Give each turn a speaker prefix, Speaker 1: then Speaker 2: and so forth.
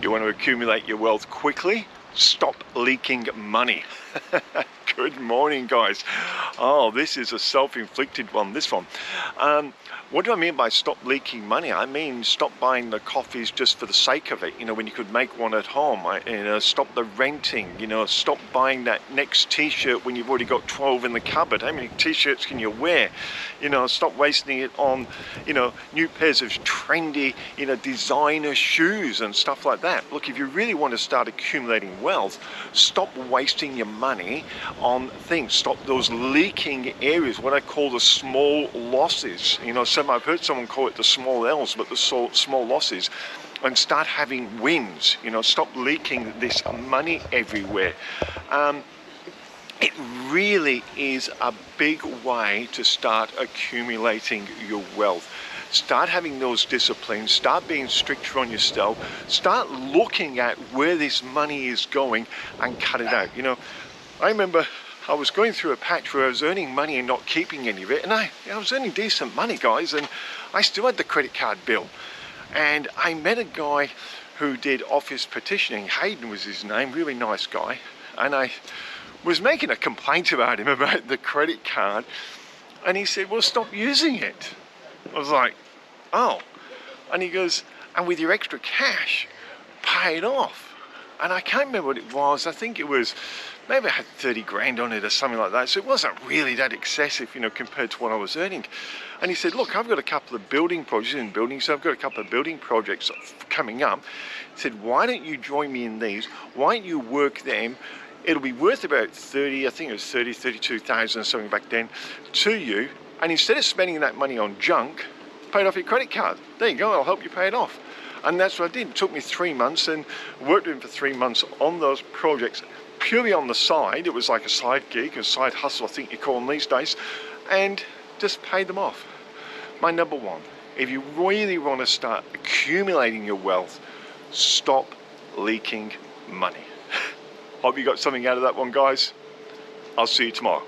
Speaker 1: You want to accumulate your wealth quickly? Stop leaking money. Good morning, guys. Oh, this is a self-inflicted one, this one. What do I mean by stop leaking money? I mean stop buying the coffees just for the sake of it, when you could make one at home. Stop the renting, stop buying that next t-shirt when you've already got 12 in the cupboard. How many t-shirts can you wear? Stop wasting it on, new pairs of trendy, designer shoes and stuff like that. Look, if you really want to start accumulating wealth, stop wasting your money on things. Stop those leaking areas, what I call the small losses. I've heard someone call it the small L's, but the small losses, and start having wins. Stop leaking this money everywhere. It really is a big way to start accumulating your wealth. Start having those disciplines, start being stricter on yourself, start looking at where this money is going and cut it out. I remember I was going through a patch where I was earning money and not keeping any of it, and I was earning decent money, guys, and I still had the credit card bill. And I met a guy who did office petitioning. Hayden was his name, really nice guy, and I was making a complaint about him about the credit card, and he said, well, stop using it. I was like, oh. And he goes, and with your extra cash, pay it off. And I can't remember what it was. I think it was, maybe I had 30 grand on it or something like that. So it wasn't really that excessive, compared to what I was earning. And he said, look, I've got a couple of building projects in building. So I've got a couple of building projects coming up. He said, why don't you join me in these? Why don't you work them? It'll be worth about 30, I think it was 30, 32,000 or something back then to you. And instead of spending that money on junk, pay it off your credit card. There you go, I'll help you pay it off. And that's what I did. It took me 3 months and worked with him for 3 months on those projects, purely on the side. It was like a side gig, a side hustle, I think you call them these days, and just paid them off. My number one, if you really want to start accumulating your wealth, stop leaking money. Hope you got something out of that one, guys. I'll see you tomorrow.